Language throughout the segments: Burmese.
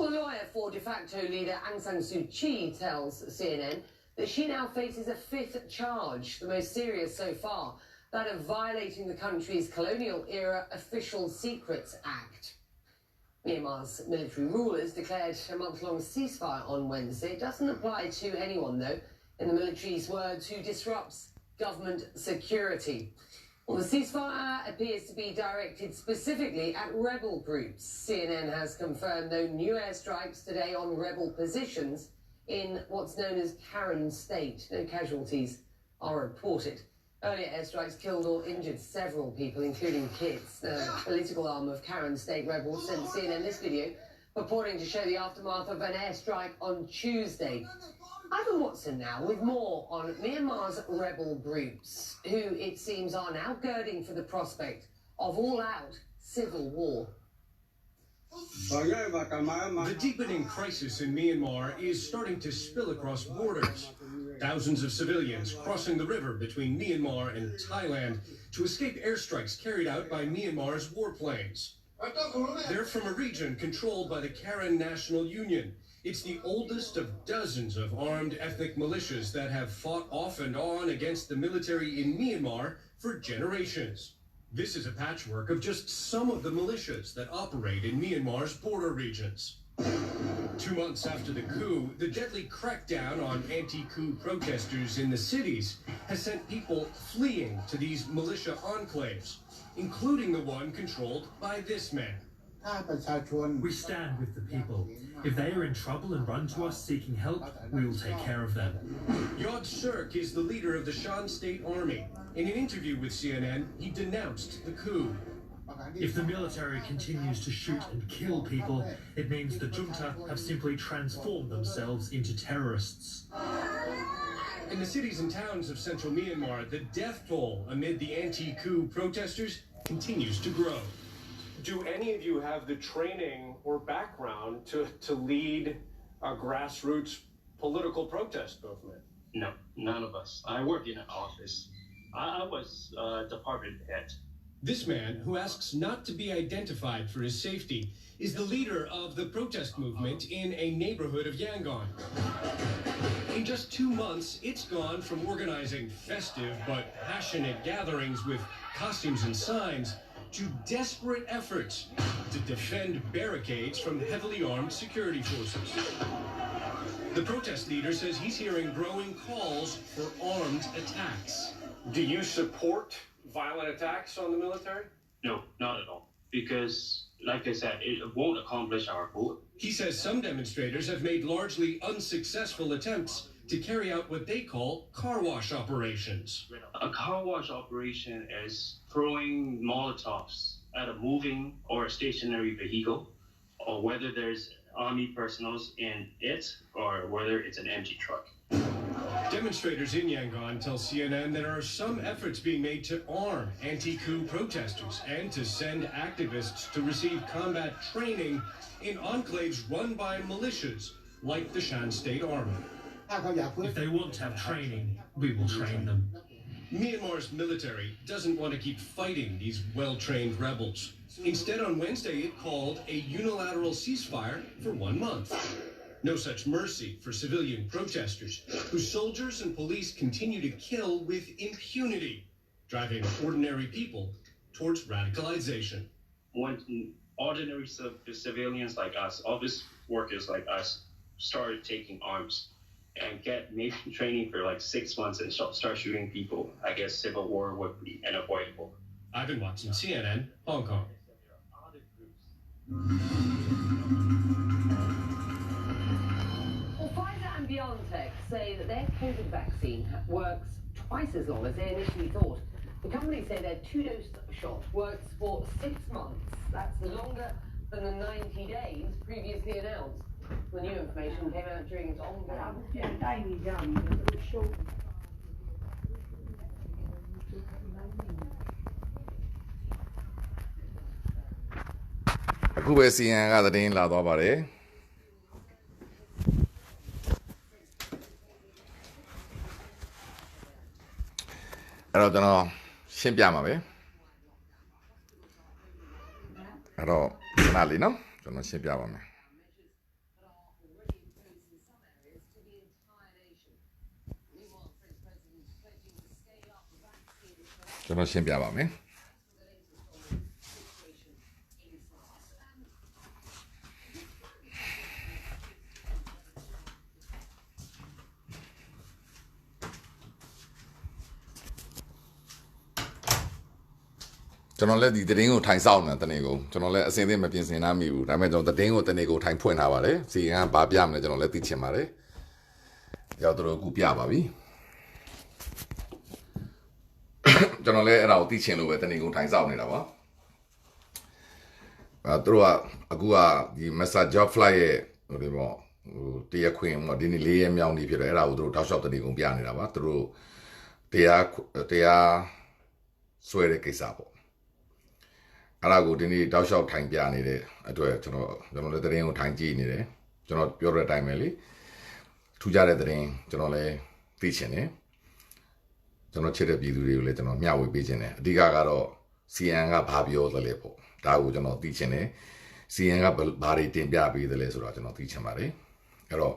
Well, a lawyer for de facto leader Aung San Suu Kyi tells CNN that she now faces a fifth charge, the most serious so far, that of violating the country's colonial-era Official Secrets Act. Myanmar's military rulers declared a month-long ceasefire on Wednesday. It doesn't apply to anyone, though, in the military's words, who disrupts government security. Well, the ceasefire appears to be directed specifically at rebel groups. CNN has confirmed no new airstrikes today on rebel positions in what's known as Karen State. No casualties are reported. Earlier airstrikes killed or injured several people, including kids. The political arm of Karen State rebels sent CNN this video purporting to show the aftermath of an airstrike on Tuesday. Ivan Watson now with more on Myanmar's rebel groups, who it seems are now girding for the prospect of all-out civil war. The deepening crisis in Myanmar is starting to spill across borders. Thousands of civilians crossing the river between Myanmar and Thailand to escape airstrikes carried out by Myanmar's warplanes. They're from a region controlled by the Karen National Union. It's the oldest of dozens of armed ethnic militias that have fought off and on against the military in Myanmar for generations. This is a patchwork of just some of the militias that operate in Myanmar's border regions. 2 months after the coup, the deadly crackdown on anti-coup protesters in the cities has sent people fleeing to these militia enclaves, including the one controlled by this man. We stand with the people. If they are in trouble and run to us seeking help, we will take care of them. Yod Sirk is the leader of the Shan State Army. In an interview with CNN, he denounced the coup. If the military continues to shoot and kill people, it means the junta have simply transformed themselves into terrorists. In the cities and towns of central Myanmar, the death toll amid the anti-coup protesters continues to grow. Do any of you have the training or background to lead a grassroots political protest movement? No, none of us. I work in an office. I was department head. This man, who asks not to be identified for his safety, is the leader of the protest movement in a neighborhood of Yangon. In just 2 months, it's gone from organizing festive but passionate gatherings with costumes and signs to desperate efforts to defend barricades from heavily armed security forces. The protest leader says he's hearing growing calls for armed attacks. Do you support violent attacks on the military? No, not at all. Because, like I said, it won't accomplish our goal. He says some demonstrators have made largely unsuccessful attempts to carry out what they call car wash operations. A car wash operation is throwing Molotovs at a moving or a stationary vehicle, or whether there's army personnel in it, or whether it's an empty truck. Demonstrators in Yangon tell CNN there are some efforts being made to arm anti-coup protesters and to send activists to receive combat training in enclaves run by militias like the Shan State Army. If they want to have training, we will train them. Myanmar's military doesn't want to keep fighting these well-trained rebels. Instead, on Wednesday, it called a unilateral ceasefire for 1 month. No such mercy for civilian protesters, whose soldiers and police continue to kill with impunity, driving ordinary people towards radicalization. When ordinary civilians like us, office workers like us, started taking arms and get maybe training for like 6 months and start shooting people, I guess civil war would be unavoidable. Ivan Watson, CNN, Hong Kong. Well, Pfizer and BioNTech say that their COVID vaccine works twice as long as they initially thought. The companies say their 2-dose shot works for 6 months. That's longer than the 90 days previously announced. The new information came out during its ongoing. Aku CNN ကသတင်းလာသွားပါတယ်အဲ့တော့ကျွန်တော်ရှင်းပြမှာပဲအဲ့တော့ခဏလေးနော်ကျွန်တော်ရှင်းပြပါမယ် ကျွန်တော်ရှင်းပြပါမယ်ကျွန်တော်လည်းဒီတရင်ကိုထိုင်ဆောင်နေတာတနေ့ကိုကျွန်တော်လည်းအစင်းသိမပြင်ဆင်နိုင်မိဘူးဒါပေမဲ့ကျွန်တော်တရင်ကိုတနေ့ကိုထိုင်ဖွင့်ထားပါတယ်စီကံဘာပြမလဲကျွန်တော်လည်းသိချင်ပါတယ်ရောက်တော့အခုပြပါပြီကျွန်တော်လည်းအဲ့ဒါကိုသိချင်လို့ပဲတနေ့ကိုထိုင်ဆောင်နေတာပါသူတို့ကအခုကဒီ Message Job Flight ရဲ့ဟိုဒီပေါ့ဟိုတရားခွင်ပေါ့ဒီနေ့၄ရက်မြောက်နေ့ဖြစ်တော့အဲ့ဒါကိုသူတို့တောက်လျှောက်တနေ့ကုန်ပြနေတာပါသူတို့တရားဆွဲတဲ့ကိစ္စပေါ့အဲ့ဒါကိုဒီနေ့တောက်လျှောက်ထိုင်ပြနေတဲ့အတွက်ကျွန်တော်လည်းသတင်းကိုထိုင်ကြည့်နေတယ်ကျွန်တော်ပြောတဲ့အတိုင်းပဲလေထူးခြားတဲ့သတင်းကျွန်တော်လည်းသိချင်တယ်ကျွန်တော်ချစ်တဲ့ပြည်သူတွေကိုလည်းကျွန်တော်မျှဝေပေးချင်တယ်အဓိကကတော့ CN ကဘာပြောသလဲပေါ့ဒါကိုကျွန်တော်သိချင်တယ် CN ကဘာတွေတင်ပြပေးသလဲဆိုတော့ကျွန်တော်သိချင်ပါတယ်အဲ့တော့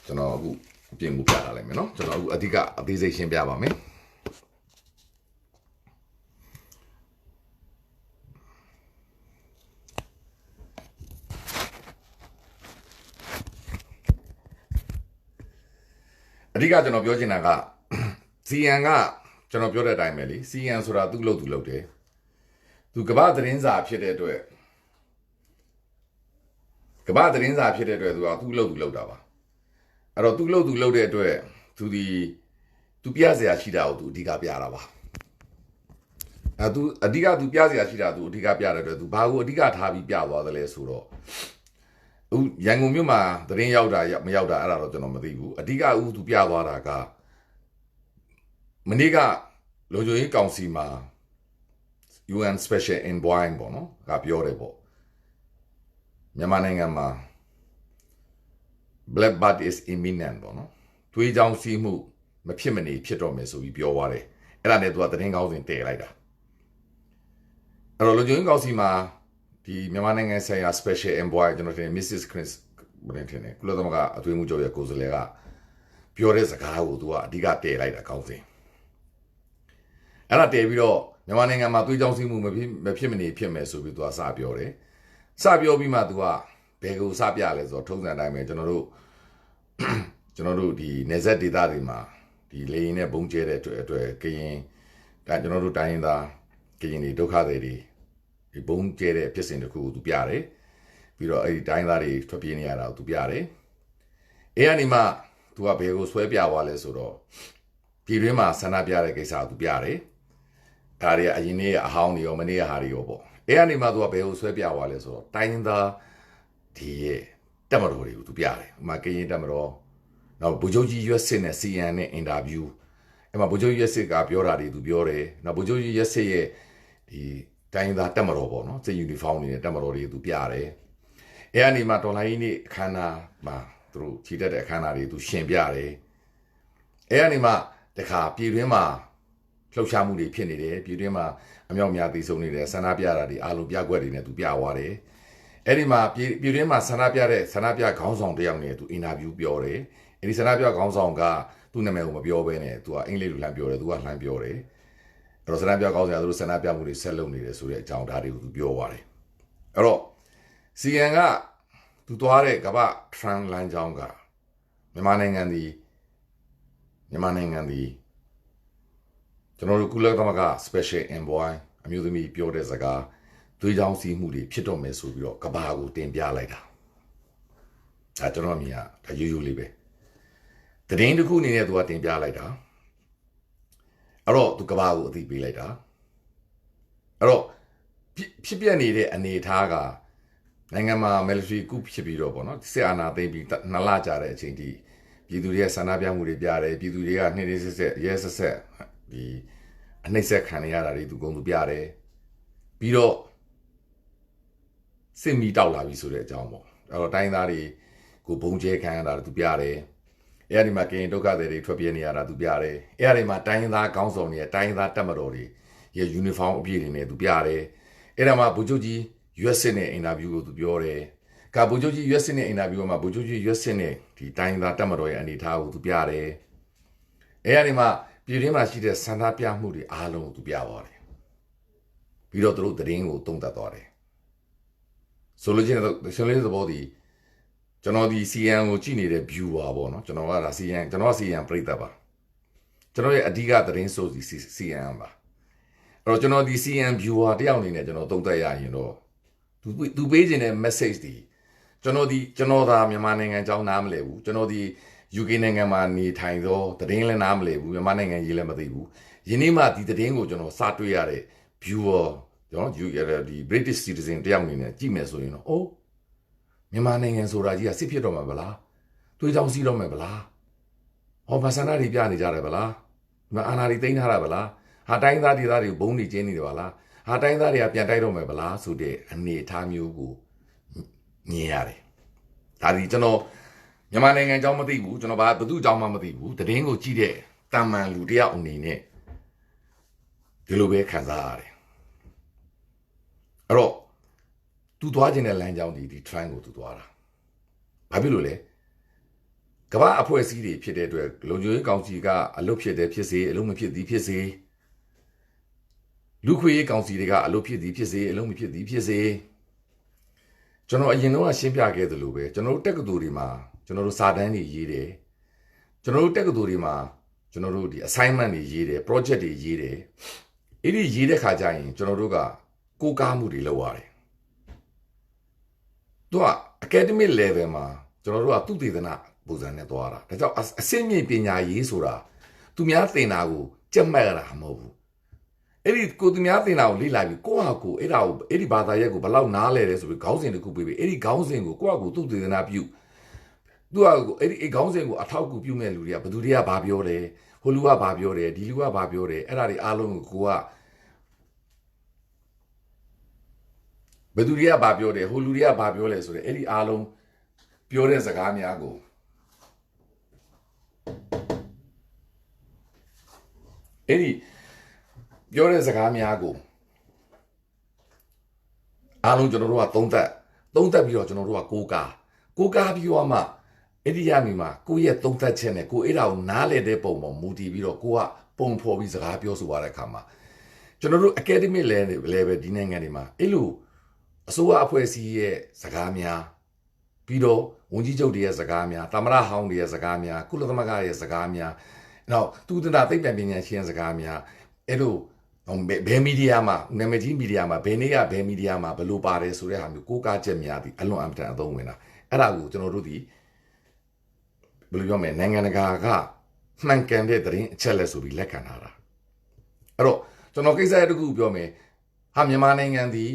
ကျွန်တော်အခုအပြင်ကိုပြလာလိုက်မယ်နော်ကျွန်တော်အခုအဓိကအသေးစိတ်ရှင်းပြပါမယ်အဓိကကျွန်တော်ပြောချင်တာက CN ကကျွန်တော်ပြောတဲ့အတိုင်းပဲလေ CN ဆိုတာသူ့လို့တယ်သူကမ္ဘာသတင်းစာဖြစ်တဲ့အတွက်ကမ္ဘာသတင်းစာဖြစ်တဲ့အတွက်သူကသူ့လို့တာပါအဲ့တော့သူ့လို့တဲ့အတွက်သူပြစရာရှိတာကိုသူအဓိကပြတာပါအဲ့သူအဓိကသူပြစရာရှိတာသူအဓိကပြတဲ့အတွက်သူဘာကိုအဓိကထားပြီးပြသွားသလဲဆိုတော့ရန်ကုန်မြို့မှာသတင်းရောက်တာမရောက်တာအဲ့ဒါတော့ကျွန်တော်မသိဘူးအဓိကသူပြသွားတာကမနေ့ကလုံခြုံရေးကောင်စီမှာ UN Special Envoy ပေါ့နော်ကပြောတယ်ပေါ့မြန်မာနိုင်ငံမှာ Black Bat is imminent ပေါ့နော်သွေးကြောင်စီးမှုမဖြစ်မနေဖြစ်တော့မယ်ဆိုပြီးပြောသွားတယ်အဲ့ဒါနဲ့သူကသတင်းကောင်းစဉ်တည်လိုက်တာအဲ့တော့လုံခြုံရေးကောင်စီမှာဒီမြန်မာနိုင်ငံဆိုင်ရာ Special Envoy ကျွန်တော်ထင် Mrs. Chris ဘယ်နဲ့ထင်တယ်ကုလသမဂ္ဂအထွေထွေမှုချုပ်ရဲ့ကိုယ်စားလှယ်ကပြောတဲ့စကားကိုသူကအဓိကတည်လိုက်တာကောင်းစဉ်အဲ့ဒါတည်ပြီးတော့မြန်မာနိုင်ငံမှာသွေးကြောင်စီးမှုမဖြစ်မနေဖြစ်မယ်ဆိုပြီးသူကစပြောတယ်စပြောပြီးမှသူကဘယ်ကိုစပြလဲဆိုတော့ထုံးစံအတိုင်းပဲကျွန်တော်တို့ဒီနေဆက်ဒေသတွေမှာဒီလေရင်နဲ့ဘုံကျဲတဲ့အတွက်ကရင်ဒါကျွန်တော်တို့တိုင်းရင်းသားကရင်တွေဒုက္ခတွေဒီဘုံကျဲတဲ့ဖြစ်စဉ်တစ်ခုကိုသူပြတယ်ပြီးတော့အဲ့ဒီတိုင်းသားတွေထွက်ပြေးနေရတာကိုသူပြတယ်အဲ့ဒီမှာသူကဘယ်ကိုဆွဲပြသွားလဲဆိုတော့ပြည်တွင်းမှာဆန္ဒပြတဲ့ကိစ္စကိုသူပြတယ်ဒါတွေအရင်နေ့အဟောင်းတွေရောမနေ့ကဟာတွေရောပေါ့အဲ့ဒီမှာသူကဘယ်ကိုဆွဲပြသွားလဲဆိုတော့တိုင်းသားဒီရဲ့တက်မတော်တွေကိုသူပြတယ်ဥမာကရင်တက်မတော်နောက်ဗိုလ်ချုပ်ကြီးရွက်စစ်နဲ့ CN နဲ့အင်တာဗျူးအဲ့မှာဗိုလ်ချုပ်ရွက်စစ်ကပြောတာတွေသူပြောတယ်နောက်ဗိုလ်ချုပ်ကြီးရွက်စစ်ရဲ့ဒီတိုင်းသားတက်မတော်ပေါ့နော်စစ်ယူနီဖောင်းတွေနဲ့တက်မတော်တွေသူပြတယ်အဲ့ဒီမှာတော်လိုင်းနေ့အခမ်းအနားမှာသူတို့ခြိတက်တဲ့အခမ်းအနားတွေသူရှင်းပြတယ်အဲ့ဒီမှာတခါပြည်တွင်းမှာလှုပ်ရှားမှုတွေဖြစ်နေတယ်ပြည်တွင်းမှာအမြောက်များတည်ဆုံနေတယ်ဆန္ဒပြတာတွေအားလုံးပြကွက်တွေနဲ့သူပြသွားတယ်အဲ့ဒီမှာပြည်တွင်းမှာဆန္ဒပြခေါင်းဆောင်တယောက်နဲ့သူအင်တာဗျူးပြောတယ်အဲ့ဒီဆန္ဒပြခေါင်းဆောင်ကသူ့နာမည်ကိုမပြောဘဲနဲ့သူကအင်္ဂလိပ်လိုလှမ်းပြောတယ်သူကလှမ်းပြောတယ်အဲ့တော့ဆန္ဒပြခေါင်းဆောင်ကသူတို့ဆန္ဒပြမှုတွေဆက်လုပ်နေတယ်ဆိုတဲ့အကြောင်းဒါတွေကိုသူပြောသွားတယ်အဲ့တော့ CN ကသူသွားတဲ့ကမ္ဘာထရန်လမ်းကြောင်းကမြန်မာနိုင်ငံဒီကျွန်တော်တို့ကုလသမဂ္ဂ Special Envoy အမျိုးသမီးပြောတဲ့စကားသွေးကြောင်စီးမှုတွေဖြစ်တော့မယ်ဆိုပြီးတော့ကဘာကိုတင်ပြလိုက်တာဒါကျွန်တော်မြင်ရဒါရိုးလေးပဲသတင်းတစ်ခုအနေနဲ့သူကတင်ပြလိုက်တာအဲ့တော့သူကဘာကိုအသိပေးလိုက်တာအဲ့တော့ဖြစ်ပြနေတဲ့အနေအထားကနိုင်ငံမှာ military coup ဖြစ်ပြီးတော့ပေါ့နော်စစ်အာဏာသိမ်းပြီး2လကြာတဲ့အချိန်ထိပြည်သူတွေကဆန္ဒပြမှုတွေပြတယ်ပြည်သူတွေကနှိမ့်ဆက်ရဲဆက်ဒီအနှိမ့်ဆက်ခံရတာတွေသူကုန်သူပြတယ်ပြီးတော့စစ်မီတောက်လာပြီဆိုတဲ့အကြောင်းပေါ့အဲ့တော့တိုင်းသားတွေကိုဘုံကျဲခံရတာသူပြတယ်အဲ့ဒီမှာကရင်ဒုက္ခတွေထွက်ပြေးနေရတာသူပြတယ်အဲ့ဒီမှာတိုင်းသားခေါင်းဆောင်တွေတိုင်းသားတပ်မတော်တွေရဲ့ယူနီဖောင်းအပြည့်တွေနဲ့သူပြတယ်အဲ့ဒါမှဗိုလ်ချုပ်ကြီးရွက်စစ်နဲ့အင်တာဗျူးကိုသူပြောတယ်ကဗိုလ်ချုပ်ကြီးရွက်စစ်နဲ့အင်တာဗျူးမှာဗိုလ်ချုပ်ကြီးရွက်စစ်နဲ့ဒီတိုင်းသားတပ်မတော်ရဲ့အနေအထားကိုသူပြတယ်အဲ့ဒီမှာ ပြည်တွင်းမှာရှိတဲ့ဆန္ဒပြမှုတွေအားလုံးကိုသူပြသွားတယ်ပြီးတော့သူတို့သတင်းကိုတုံ့တက်သွားတယ်ဆိုလိုချင်တဲ့ရှင်လေးသဘောဒီကျွန်တော်ဒီ CN ကိုကြည့်နေတဲ့ viewer ပေါ့နော်ကျွန်တော်ကဒါ CN ကျွန်တော် CN ပြိတ္တပါကျွန်တော်ရဲ့အဓိကသတင်း source ဒီ CN ပါအဲ့တော့ကျွန်တော်ဒီ CN viewer တယောက်အနေနဲ့ကျွန်တော်တုံ့တက်ရရင်တော့သူပေးခြင်းတဲ့ message ဒီကျွန်တော်ဒါမြန်မာနိုင်ငံအကြောင်းနားမလဲဘူးကျွန်တော်ဒီ UK နိုင်ငံမှာနေထိုင်သောသတင်းလည်းနားမလဲဘူးမြန်မာနိုင်ငံရေးလည်းမသိဘူးယနေ့မှဒီသတင်းကိုကျွန်တော်စတွေ့ရတဲ့ viewer ကျွန်တော်ဒီ British citizen တယောက်အနေနဲ့ကြည့်မယ်ဆိုရင်တော့အိုးမြန်မာနိုင်ငံဆိုတာကြီးကစစ်ဖြစ်တော့မှာဗလားတွေးကြောင်စီးတော့မှာဗလားဟောဘာစန္ဒတွေပြနေကြတယ်ဗလားဒီမှာအာဏာတွေသိမ်းထားတာဗလားဟာတိုင်းသားဒေသတွေဘုံတွေကျင်းနေတယ်ဗလားဟာတိုင်းသားတွေကပြန်တိုက်တော့မှာဗလားဆိုတဲ့အနေအထားမျိုးကိုမြင်ရတယ်ဒါဒီကျွန်တော်မြန်မာနိုင်ငံအကြောင်းမသိဘူးကျွန်တော်ဘာသူ့အကြောင်းမှမသိဘူးသတင်းကိုကြည့်တဲ့တာမန်လူတယောက်အနေနဲ့ဒီလိုပဲခံစားရတယ်အဲ့တော့သူသွားခြင်းတဲ့လမ်းကြောင်းဒီ trend ကိုသူသွားတာဘာဖြစ်လို့လဲကမ္ဘာအဖွဲ့အစည်းတွေဖြစ်တဲ့အတွက်လုံခြုံရေးကောင်စီကအလုပ်ဖြစ်တယ်ဖြစ်စေအလုပ်မဖြစ်သည်ဖြစ်စေလူခွေရေးကောင်စီတွေကအလုပ်ဖြစ်သည်ဖြစ်စေအလုပ်မဖြစ်သည်ဖြစ်စေကျွန်တော်အရင်တော့ရှင်းပြခဲ့သလိုပဲကျွန်တော်တို့တက္ကသိုလ်တွေမှာကျွန်တော်တို့စာတမ်းတွေရေးတယ်ကျွန်တော်တို့တက္ကသိုလ်တွေမှာကျွန်တော်တို့ဒီ assignment တွေရေးတယ် project တွေရေးတယ်အဲ့ဒီရေးတဲ့ခါကျရင်ကျွန်တော်တို့ကကိုးကားမှုတွေလုပ်ရတယ်သူက academic level မှာကျွန်တော်တို့ကသူတည်သနာပုံစံနဲ့သွားတာဒါကြောင့်အစစ်မြေပညာရေးဆိုတာသူများသင်တာကိုကြက်မှတ်ရတာမဟုတ်ဘူးအဲ့ဒီကိုသူများသင်တာကိုလေ့လာပြီးကိုယ့်ဟာကိုအဲ့ဒါကိုအဲ့ဒီဘာသာရပ်ကိုဘယ်လောက်နားလဲလဲဆိုပြီးခေါင်းစဉ်တစ်ခုပေးပြီးအဲ့ဒီခေါင်းစဉ်ကိုကိုယ့်ဟာကိုသူတည်သနာပြုသူကအဲ့ဒီခေါင်းစဉ်ကိုအထောက်အကူပြုမဲ့လူတွေကဘယ်သူတွေကဘာပြောတယ်ဟိုလူကဘာပြောတယ်ဒီလူကဘာပြောတယ်အဲ့ဒါတွေအားလုံးကိုကဘယ်သူတွေကဘာပြောတယ်ဟိုလူတွေကဘာပြောလဲဆိုတော့အဲ့ဒီအားလုံးပြောတဲ့စကားများကိုအဲ့ဒီပြောတဲ့စကားများကိုအားလုံးကျွန်တော်တို့ကသုံးသပ်ပြီးတော့ကျွန်တော်တို့ကကိုးကားပြီးတော့မှအဲ့ဒီရမီမှာကိုယ့်ရဲ့သုံးသပ်ချက်နဲ့ကိုအဲ့ဒါကိုနားလည်တဲ့ပုံပေါ်မူတည်ပြီးတော့ကိုကပုံဖော်ပြီးစကားပြောဆိုရတဲ့အခါမှာကျွန်တော်တို့ academic level ဒီနိုင်ငံတွေမှာအဲ့လိုအစိုးရအဖွဲ့အစည်းရဲ့စကားများပြီးတော့ဝန်ကြီးချုပ်တွေရဲ့စကားများတာမရဟောင်းတွေရဲ့စကားများကုလသမဂ္ဂရဲ့စကားများနောက်သူတနာသိပ္ပံပညာရှင်စကားများအဲ့လိုဘယ်မီဒီယာမှာနာမည်ကြီးမီဒီယာမှာဘယ်နေ့ကဘယ်မီဒီယာမှာဘယ်လိုပါတယ်ဆိုတဲ့ဟာမျိုးကိုးကားချက်များသည်အလွန်အမတန်အသုံးဝင်တာအဲ့ဒါကိုကျွန်တော်တို့ဒီဘယ်လိုပြောမလဲနိုင်ငံတကာကမှန်ကန်တဲ့သတင်းအချက်လက်ဆိုပြီးလက်ခံထားတာအဲ့တော့ကျွန်တော်ကိစ္စရတစ်ခုပြောမယ်ဟာမြန်မာနိုင်ငံသည်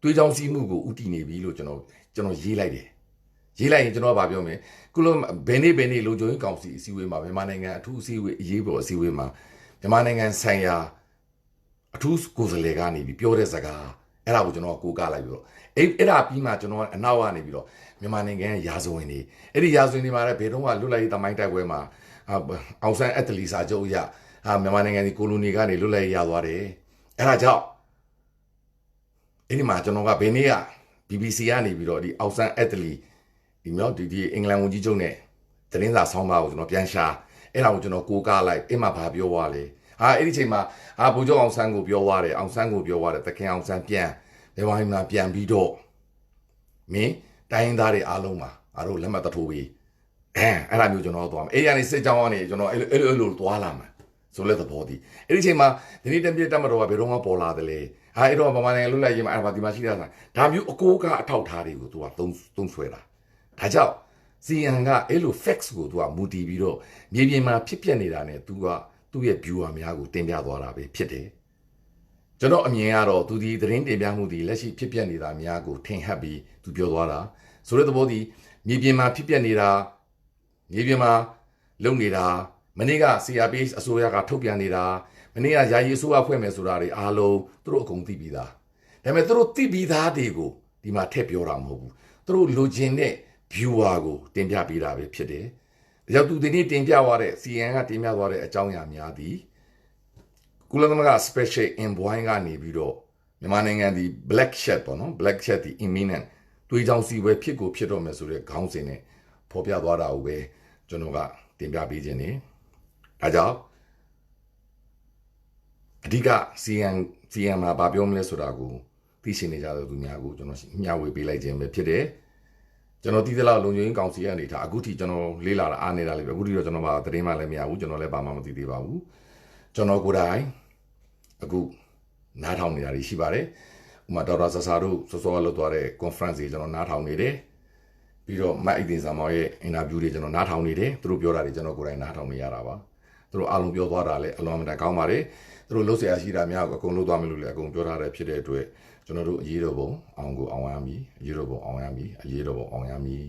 တွေးကြောင်းစီးမှုကိုဥတည်နေပြီလို့ကျွန်တော်ရေးလိုက်တယ်ရေးလိုက်ရင်ကျွန်တော်ကပြောမယ်ကုလဘယ်နေ့လုံခြုံရေးကောင်စီအစည်းအဝေးမှာမြန်မာနိုင်ငံအထူးအစည်းအဝေးအရေးပေါ်အစည်းအဝေးမှာမြန်မာနိုင်ငံဆိုင်ရာအထူးကိုယ်စားလှယ်ကနေပြီးပြောတဲ့စကားအဲ့ဒါကိုကျွန်တော်ကိုးကားလိုက်ပြီးတော့အဲ့ဒါပြီးမှကျွန်တော်အနောက်ကနေပြီးတော့မြန်မာနိုင်ငံရဲ့ရာဇဝင်တွေအဲ့ဒီရာဇဝင်တွေမှာလည်းဘယ်တော့မှလွတ်လပ်ရေးတမိုင်းတိုက်ပွဲမှာအောင်ဆန်းအက်တလီစာချုပ်အရမြန်မာနိုင်ငံဒီကိုလိုနီကနေလွတ်လပ်ရေးရသွားတယ်အဲ့ဒါကြောင့်အဲ့ဒီမှာကျွန်တော်ကဘယ်နေ့က BBC ကနေပြီးတော့ဒီအောင်ဆန်းအက်တလီဒီမျိုးဒီအင်္ဂလန်ဝန်ကြီးချုပ်နဲ့သတင်းစာဆောင်းပါးကိုကျွန်တော်ပြန်ရှာအဲ့ဒါကိုကျွန်တော်ကိုးကားလိုက်အဲ့မှာဘာပြောသွားလဲအဲ့ဒီချိန်မှာဗိုလ်ချုပ်အောင်ဆန်းကိုပြောသွားတယ်အောင်ဆန်းကိုပြောသွားတယ်တခင်အောင်ဆန်းပြန်ဘယ်ဝိုင်းမှာပြန်ပြီးတော့မင်းတိုင်းသားတွေအားလုံးမှာငါတို့လက်မှတ်တထိုးပြီးအဲ့ဒါမျိုးကျွန်တော်သွားမယ်အဲ့ဒီကနေစစ်ကြောင်းကနေကျွန်တော်အဲ့လိုသွားလာမှာဆိုလဲသဘောတည်အဲ့ဒီချိန်မှာဒီနေ့တပြည့်တက်မတော်ကဘယ်တော့မှပေါ်လာတယ်လေအဲ့တော့ဗမာနိုင်ငံလွတ်လပ်ရေးမှာအဲ့ဒီမှာရှိတာဒါမျိုးအကိုးကအထောက်ထားတွေကိုသူကသုံးဆွဲတာဒါကြောင့်CN ကအဲ့လို facts ကိုသူကမူတည်ပြီးတော့မြေပြင်မှာဖြစ်ပျက်နေတာနဲ့သူကသူ့ရဲ့ viewer များကိုတင်ပြသွားတာပဲဖြစ်တယ်ကျွန်တော်အမြင်ကတော့သူဒီသတင်းတင်ပြမှုဒီလက်ရှိဖြစ်ပျက်နေတာများကိုထင်ဟပ်ပြီးသူပြောသွားတာဆိုတဲ့သဘောဒီမြေပြင်မှာဖြစ်ပျက်နေတာမြေပြင်မှာလုံနေတာမနေ့က CRPH အစိုးရကထုတ်ပြန်နေတာမနေ့ကယာယီအစိုးရဖွဲ့မယ်ဆိုတာတွေအားလုံးသူတို့အကုန်သိပြီးသားဒါပေမဲ့သူတို့သိပြီးသားတွေကိုဒီမှာထည့်ပြောတာမဟုတ်ဘူးသူတို့လိုချင်တဲ့ viewer ကိုတင်ပြပေးတာပဲဖြစ်တယ်ဒါကြောင့်သူဒီနေ့တင်ပြသွားတဲ့ CN ကတင်ပြသွားတဲ့အကြောင်းအရာများသည်ကုလသမဂ္ဂ special envoy ကနေပြီးတော့မြန်မာနိုင်ငံဒီ black shed ပေါ့နော် black shed ဒီ imminent တွေးကြောင်စီဝဲဖြစ်ကိုဖြစ်တော့မယ်ဆိုတဲ့ခေါင်းစဉ်နဲ့ဖော်ပြသွားတာကိုပဲကျွန်တော်ကတင်ပြပေးခြင်းနေ ဒါကြောင့်အဓိက CM မှာဗာပြောမလဲဆိုတာကိုသိရှိနေကြတဲ့သူများကိုကျွန်တော်မျှဝေပေးလိုက်ခြင်းပဲဖြစ်တယ်ကျွန်တော်တည်သလောက်လုံခြုံရေးကောင်စီကနေထားအခုထိကျွန်တော်လေးလာတာအားနေတာလေပဲအခုထိတော့ကျွန်တော်ဗာသတင်းမှလည်းမရဘူးကျွန်တော်လည်းဘာမှမသိသေးပါဘူးကျွန်တော်ကိုယ်တိုင်အခုနားထောင်နေတာတွေရှိပါတယ်ဥမာဒေါက်တာဆဆာတို့စောစောလုပ်သွားတဲ့ conference တွေကျွန်တော်နားထောင်နေတယ်ပြီးတော့မတ်အီတင်ဆာမောင်ရဲ့ interview တွေကျွန်တော်နားထောင်နေတယ်သူတို့ပြောတာတွေကျွန်တော်ကိုယ်တိုင်နားထောင်နေရတာပါသူတို့အားလုံးပြောသွားတာလည်းအလွန်အမတန်ကောင်းပါတယ်သူတို့လုပ်เสียရှိတာများအကုန်လုပ်သွားမယ်လို့လည်းအကုန်ပြောထားတယ်ဖြစ်တဲ့အတွက်ကျွန်တော်တို့အရေးတော်ပုံအောင်ကိုအောင်ရမည်အရေးတော်ပုံအောင်ရမည်အရေးတော်ပုံအောင်ရမည်